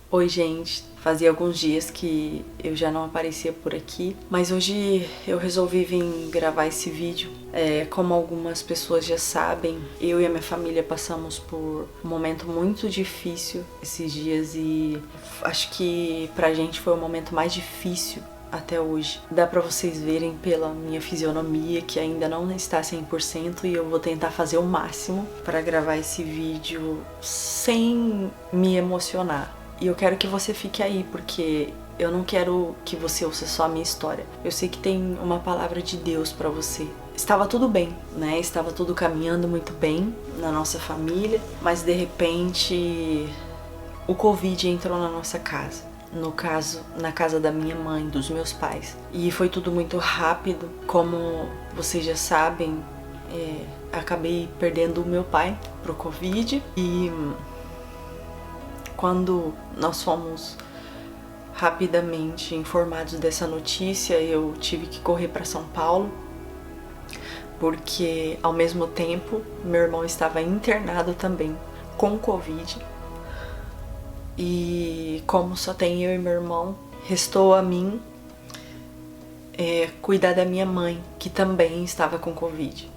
Oi, gente. Fazia alguns dias que eu já não aparecia por aqui, mas hoje eu resolvi vir gravar esse vídeo. Como algumas pessoas já sabem, eu e a minha família passamos por um momento muito difícil esses dias e acho que pra gente foi o momento mais difícil até hoje. Dá pra vocês verem pela minha fisionomia que ainda não está 100% e eu vou tentar fazer o máximo pra gravar esse vídeo sem me emocionar. E eu quero que você fique aí, porque eu não quero que você ouça só a minha história. Eu sei que tem uma palavra de Deus pra você. Estava tudo bem, né? Estava tudo caminhando muito bem na nossa família, mas de repente o Covid entrou na nossa casa. No caso, na casa da minha mãe, dos meus pais. E foi tudo muito rápido. Como vocês já sabem, acabei perdendo o meu pai pro Covid. E quando nós fomos rapidamente informados dessa notícia, eu tive que correr para São Paulo, porque ao mesmo tempo meu irmão estava internado também com Covid. E como só tem eu e meu irmão, restou a mim cuidar da minha mãe, que também estava com Covid.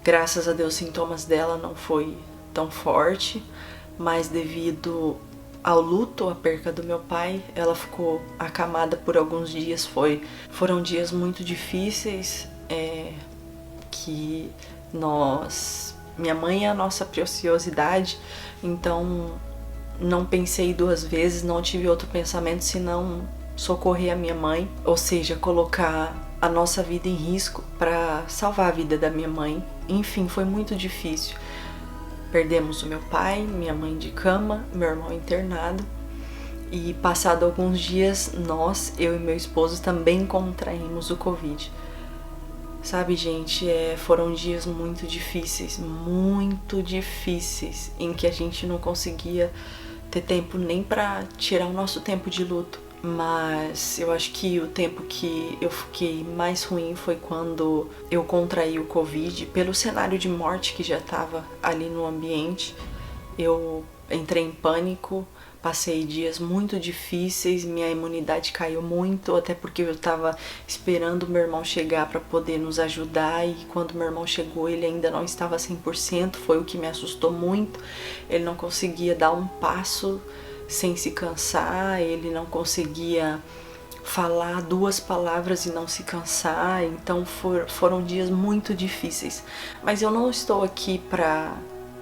Graças a Deus, os sintomas dela não foi tão forte, mas devido ao luto, a perca do meu pai, ela ficou acamada por alguns dias. Foram dias muito difíceis, que minha mãe é a nossa preciosidade, então não pensei duas vezes, não tive outro pensamento senão socorrer a minha mãe, ou seja, colocar a nossa vida em risco para salvar a vida da minha mãe. Enfim, foi muito difícil. Perdemos o meu pai, minha mãe de cama, meu irmão internado, e passado alguns dias, eu e meu esposo também contraímos o Covid. Sabe, gente, foram dias muito difíceis, em que a gente não conseguia ter tempo nem para tirar o nosso tempo de luto. Mas eu acho que o tempo que eu fiquei mais ruim foi quando eu contraí o Covid. Pelo cenário de morte que já estava ali no ambiente, eu entrei em pânico, passei dias muito difíceis, minha imunidade caiu muito, até porque eu estava esperando meu irmão chegar para poder nos ajudar, e quando meu irmão chegou ele ainda não estava 100%, foi o que me assustou muito. Ele não conseguia dar um passo sem se cansar, ele não conseguia falar duas palavras e não se cansar, então foram dias muito difíceis. Mas eu não estou aqui para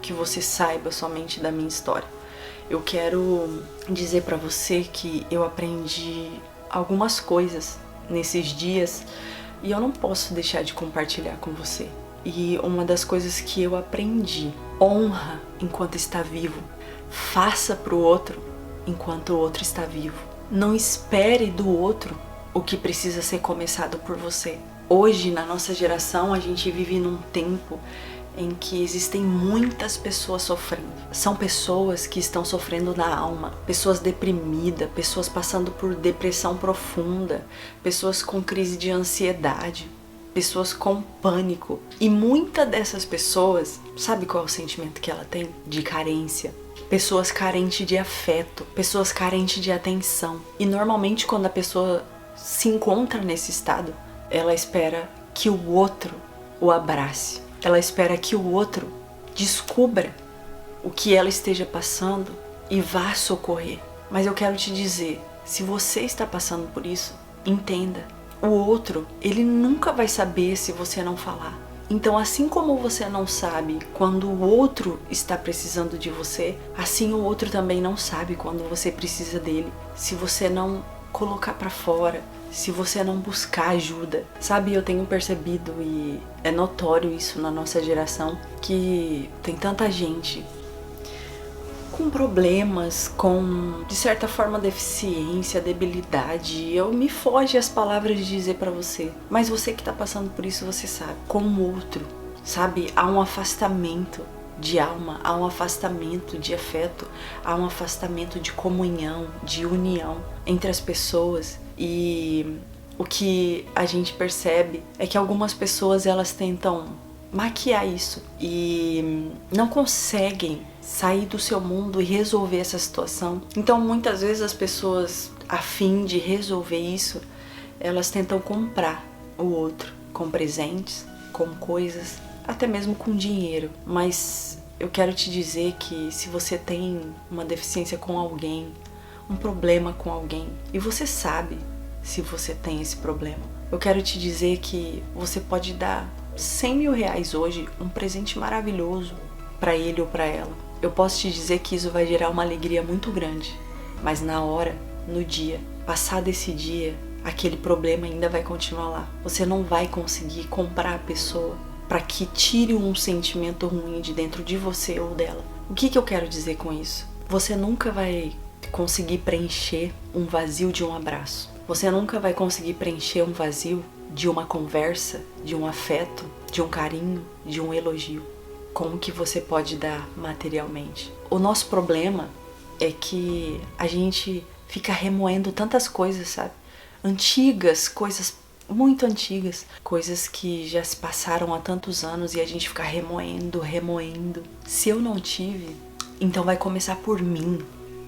que você saiba somente da minha história. Eu quero dizer para você que eu aprendi algumas coisas nesses dias e eu não posso deixar de compartilhar com você. E uma das coisas que eu aprendi: honra enquanto está vivo, faça pro outro enquanto o outro está vivo. Não espere do outro o que precisa ser começado por você. Hoje, na nossa geração, a gente vive num tempo em que existem muitas pessoas sofrendo. São pessoas que estão sofrendo na alma, pessoas deprimidas, pessoas passando por depressão profunda, pessoas com crise de ansiedade, pessoas com pânico. E muitas dessas pessoas, sabe qual é o sentimento que ela tem? De carência. Pessoas carentes de afeto, pessoas carentes de atenção. E normalmente quando a pessoa se encontra nesse estado, ela espera que o outro o abrace. Ela espera que o outro descubra o que ela esteja passando e vá socorrer. Mas eu quero te dizer, se você está passando por isso, entenda. O outro, ele nunca vai saber se você não falar. Então, assim como você não sabe quando o outro está precisando de você, assim o outro também não sabe quando você precisa dele. Se você não colocar pra fora, se você não buscar ajuda. Sabe, eu tenho percebido, e é notório isso na nossa geração, que tem tanta gente com problemas, com, de certa forma, deficiência, debilidade. Me foge as palavras de dizer pra você, mas você que tá passando por isso, você sabe. Com o outro, sabe, há um afastamento de alma, há um afastamento de afeto, há um afastamento de comunhão, de união entre as pessoas. E o que a gente percebe é que algumas pessoas, elas tentam maquiar isso e não conseguem sair do seu mundo e resolver essa situação. Então muitas vezes as pessoas, a fim de resolver isso, elas tentam comprar o outro com presentes, com coisas, até mesmo com dinheiro. Mas eu quero te dizer que se você tem uma deficiência com alguém, um problema com alguém, e você sabe se você tem esse problema, eu quero te dizer que você pode dar 100 mil reais hoje, um presente maravilhoso para ele ou para ela. Eu posso te dizer que isso vai gerar uma alegria muito grande, mas na hora, no dia, passado esse dia, aquele problema ainda vai continuar lá. Você não vai conseguir comprar a pessoa para que tire um sentimento ruim de dentro de você ou dela. O que eu quero dizer com isso? Você nunca vai conseguir preencher um vazio de um abraço. Você nunca vai conseguir preencher um vazio de uma conversa, de um afeto, de um carinho, de um elogio. Como que você pode dar materialmente? O nosso problema é que a gente fica remoendo tantas coisas, sabe? Antigas, coisas muito antigas, coisas que já se passaram há tantos anos e a gente fica remoendo. Se eu não tive, então vai começar por mim.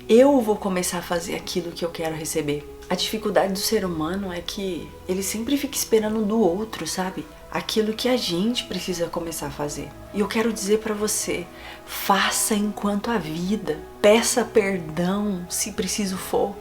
Eu vou começar a fazer aquilo que eu quero receber. A dificuldade do ser humano é que ele sempre fica esperando do outro, sabe? Aquilo que a gente precisa começar a fazer. E eu quero dizer pra você, faça enquanto há vida. Peça perdão, se preciso for,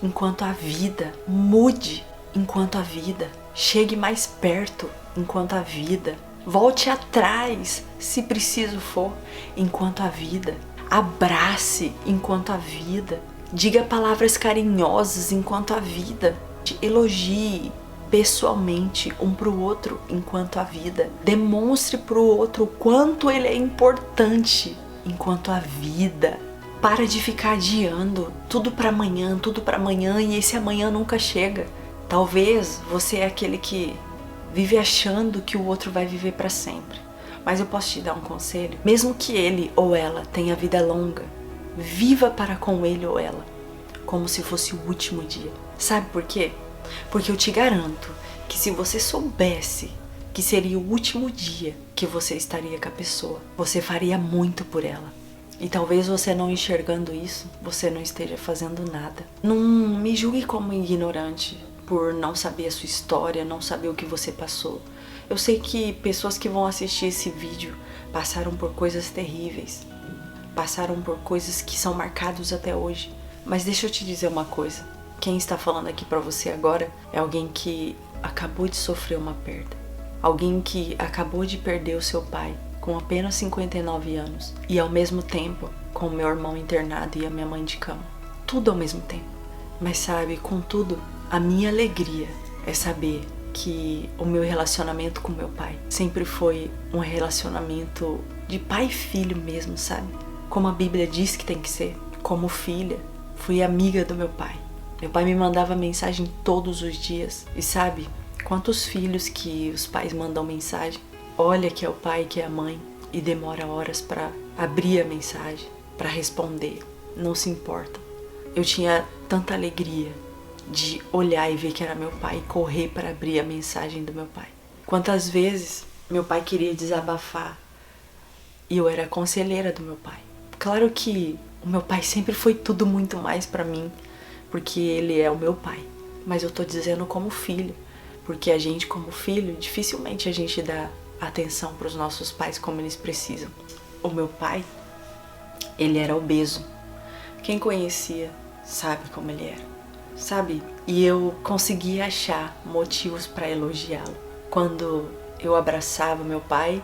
enquanto há vida. Mude enquanto há vida. Chegue mais perto enquanto há vida. Volte atrás, se preciso for, enquanto há vida. Abrace enquanto há vida. Diga palavras carinhosas enquanto há vida. Elogie pessoalmente um pro outro enquanto há vida. Demonstre pro outro o quanto ele é importante enquanto há vida. Para de ficar adiando tudo para amanhã e esse amanhã nunca chega. Talvez você é aquele que vive achando que o outro vai viver para sempre. Mas eu posso te dar um conselho? Mesmo que ele ou ela tenha vida longa, viva para com ele ou ela, como se fosse o último dia. Sabe por quê? Porque eu te garanto que se você soubesse que seria o último dia que você estaria com a pessoa, você faria muito por ela. E talvez você não enxergando isso, você não esteja fazendo nada. Não me julgue como ignorante por não saber a sua história, não saber o que você passou. Eu sei que pessoas que vão assistir esse vídeo passaram por coisas terríveis, passaram por coisas que são marcadas até hoje. Mas deixa eu te dizer uma coisa. Quem está falando aqui pra você agora é alguém que acabou de sofrer uma perda. Alguém que acabou de perder o seu pai com apenas 59 anos. E ao mesmo tempo, com o meu irmão internado e a minha mãe de cama. Tudo ao mesmo tempo. Mas sabe, contudo, a minha alegria é saber que o meu relacionamento com meu pai sempre foi um relacionamento de pai e filho mesmo, sabe? Como a Bíblia diz que tem que ser. Como filha, fui amiga do meu pai. Meu pai me mandava mensagem todos os dias. E sabe quantos filhos que os pais mandam mensagem? Olha que é o pai, que é a mãe, e demora horas para abrir a mensagem, para responder. Não se importa. Eu tinha tanta alegria de olhar e ver que era meu pai e correr para abrir a mensagem do meu pai. Quantas vezes meu pai queria desabafar e eu era a conselheira do meu pai. Claro que o meu pai sempre foi tudo muito mais para mim, porque ele é o meu pai. Mas eu tô dizendo como filho, porque a gente como filho, dificilmente a gente dá atenção para os nossos pais como eles precisam. O meu pai, ele era obeso. Quem conhecia sabe como ele era, sabe? E eu conseguia achar motivos para elogiá-lo. Quando eu abraçava meu pai,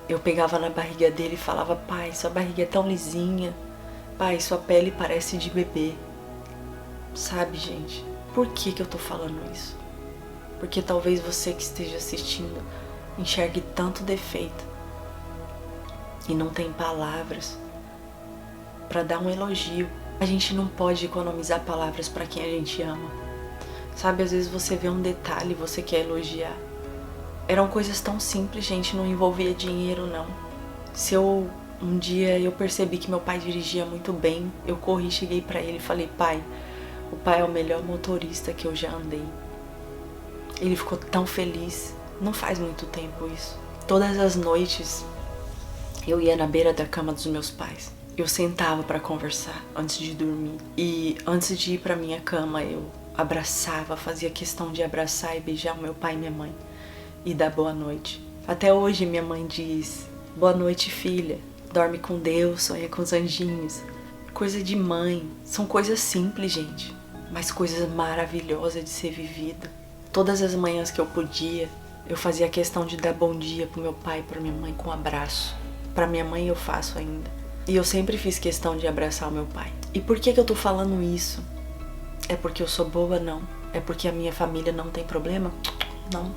eu pegava na barriga dele e falava: pai, sua barriga é tão lisinha. Pai, sua pele parece de bebê. Sabe, gente? Por que eu tô falando isso? Porque talvez você que esteja assistindo enxergue tanto defeito e não tem palavras para dar um elogio. A gente não pode economizar palavras para quem a gente ama. Sabe, às vezes você vê um detalhe e você quer elogiar. Eram coisas tão simples, gente, não envolvia dinheiro, não. Um dia eu percebi que meu pai dirigia muito bem, eu corri, cheguei para ele e falei: pai, o pai é o melhor motorista que eu já andei. Ele ficou tão feliz. Não faz muito tempo isso. Todas as noites eu ia na beira da cama dos meus pais. Eu sentava para conversar antes de dormir. E antes de ir para minha cama, eu abraçava, fazia questão de abraçar e beijar o meu pai e minha mãe e dar boa noite. Até hoje minha mãe diz: boa noite, filha. Dorme com Deus, sonha com os anjinhos. Coisa de mãe. São coisas simples, gente, mas coisas maravilhosas de ser vivida. Todas as manhãs que eu podia, eu fazia questão de dar bom dia pro meu pai e pra minha mãe com um abraço. Pra minha mãe eu faço ainda. E eu sempre fiz questão de abraçar o meu pai. E por que eu tô falando isso? É porque eu sou boa? Não. É porque a minha família não tem problema? Não.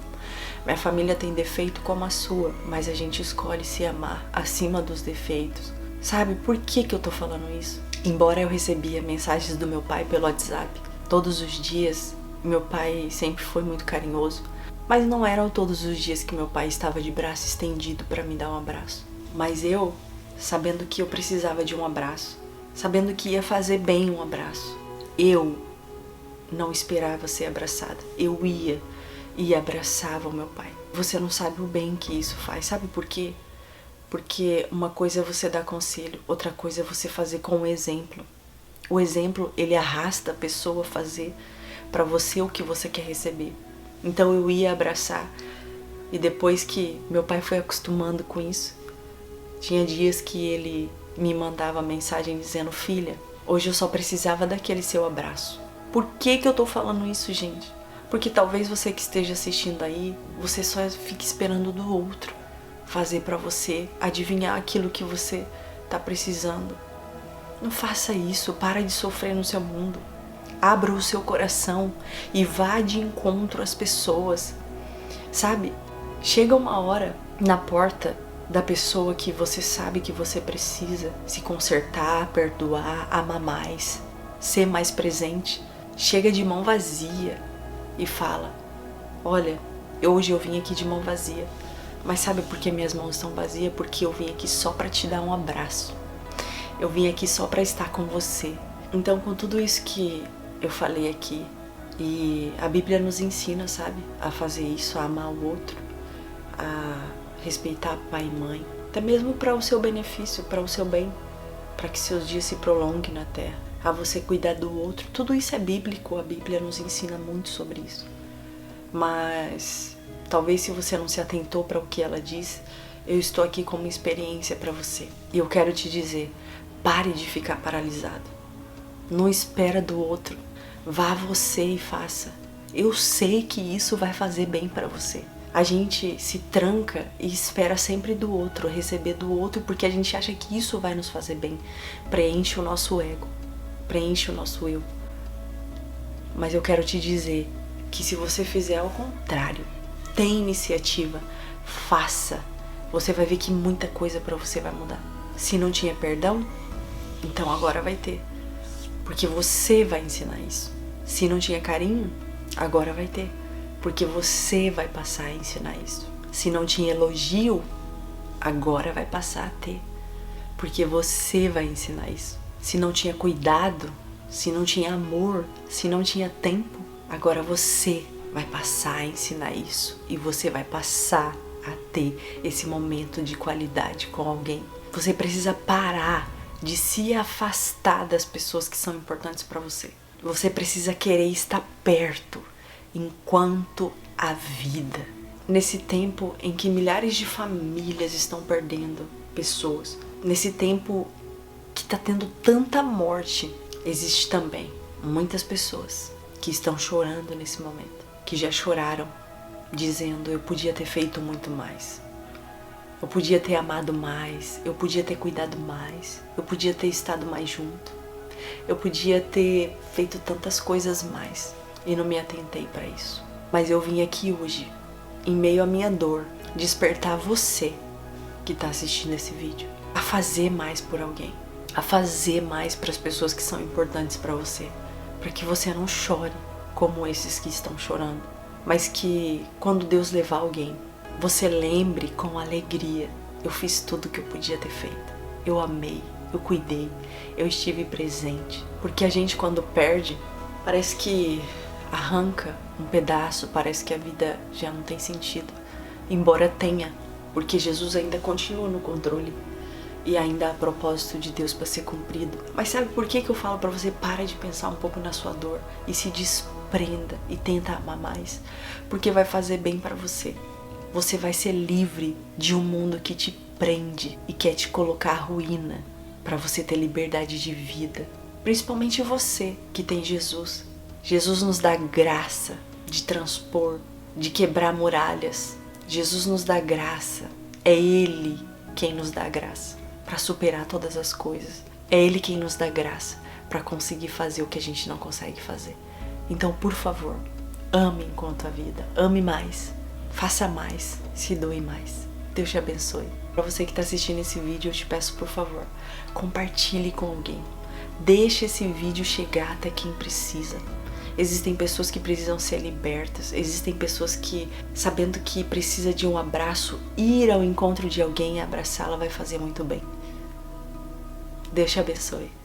Minha família tem defeito como a sua, mas a gente escolhe se amar acima dos defeitos. Sabe por que eu tô falando isso? Embora eu recebia mensagens do meu pai pelo WhatsApp todos os dias, meu pai sempre foi muito carinhoso, mas não eram todos os dias que meu pai estava de braço estendido para me dar um abraço. Mas eu, sabendo que eu precisava de um abraço, sabendo que ia fazer bem um abraço, eu não esperava ser abraçada. Eu ia e abraçava o meu pai. Você não sabe o bem que isso faz. Sabe por quê? Porque uma coisa é você dar conselho, outra coisa é você fazer com o exemplo. O exemplo, ele arrasta a pessoa a fazer para você o que você quer receber. Então eu ia abraçar, e depois que meu pai foi acostumando com isso, tinha dias que ele me mandava mensagem dizendo: filha, hoje eu só precisava daquele seu abraço. Por que eu tô falando isso, gente? Porque talvez você que esteja assistindo aí, você só fique esperando do outro fazer pra você, adivinhar aquilo que você tá precisando. Não faça isso, para de sofrer no seu mundo. Abra o seu coração e vá de encontro às pessoas. Sabe? Chega uma hora na porta da pessoa que você sabe que você precisa se consertar, perdoar, amar mais, ser mais presente. Chega de mão vazia e fala: olha, hoje eu vim aqui de mão vazia, mas sabe por que minhas mãos estão vazias? Porque eu vim aqui só para te dar um abraço. Eu vim aqui só para estar com você. Então, com tudo isso que eu falei aqui, e a Bíblia nos ensina, sabe, a fazer isso, a amar o outro, a respeitar pai e mãe, até mesmo para o seu benefício, para o seu bem, para que seus dias se prolonguem na terra, a você cuidar do outro. Tudo isso é bíblico, a Bíblia nos ensina muito sobre isso. Mas talvez, se você não se atentou para o que ela diz, eu estou aqui como experiência para você. E eu quero te dizer: pare de ficar paralisado. Não espera do outro. Vá você e faça. Eu sei que isso vai fazer bem para você. A gente se tranca e espera sempre do outro, receber do outro, porque a gente acha que isso vai nos fazer bem. Preenche o nosso ego, preenche o nosso eu. Mas eu quero te dizer que se você fizer ao contrário, tem iniciativa, faça. Você vai ver que muita coisa para você vai mudar. Se não tinha perdão, então agora vai ter. Porque você vai ensinar isso. Se não tinha carinho, agora vai ter. Porque você vai passar a ensinar isso. Se não tinha elogio, agora vai passar a ter. Porque você vai ensinar isso. Se não tinha cuidado, se não tinha amor, se não tinha tempo, agora você vai passar a ensinar isso. E você vai passar a ter esse momento de qualidade com alguém. Você precisa parar de se afastar das pessoas que são importantes para você. Você precisa querer estar perto enquanto há vida. Nesse tempo em que milhares de famílias estão perdendo pessoas, nesse tempo que está tendo tanta morte, existe também muitas pessoas que estão chorando nesse momento, que já choraram, dizendo: eu podia ter feito muito mais. Eu podia ter amado mais, eu podia ter cuidado mais, eu podia ter estado mais junto, eu podia ter feito tantas coisas mais e não me atentei para isso. Mas eu vim aqui hoje, em meio à minha dor, despertar você que está assistindo esse vídeo a fazer mais por alguém, a fazer mais para as pessoas que são importantes para você, para que você não chore como esses que estão chorando, mas que quando Deus levar alguém, você lembre com alegria: eu fiz tudo o que eu podia ter feito, eu amei, eu cuidei, eu estive presente. Porque a gente, quando perde, parece que arranca um pedaço, parece que a vida já não tem sentido. Embora tenha, porque Jesus ainda continua no controle e ainda há propósito de Deus para ser cumprido. Mas sabe por que eu falo para você para de pensar um pouco na sua dor e se desprenda e tenta amar mais? Porque vai fazer bem para você. Você vai ser livre de um mundo que te prende e quer te colocar à ruína para você ter liberdade de vida. Principalmente você que tem Jesus. Jesus nos dá graça de transpor, de quebrar muralhas. Jesus nos dá graça. É Ele quem nos dá graça para superar todas as coisas. É Ele quem nos dá graça para conseguir fazer o que a gente não consegue fazer. Então, por favor, ame enquanto a vida. Ame mais. Faça mais. Se doe mais. Deus te abençoe. Para você que está assistindo esse vídeo, eu te peço, por favor, compartilhe com alguém. Deixe esse vídeo chegar até quem precisa. Existem pessoas que precisam ser libertas. Existem pessoas que, sabendo que precisa de um abraço, ir ao encontro de alguém e abraçá-la vai fazer muito bem. Deus te abençoe.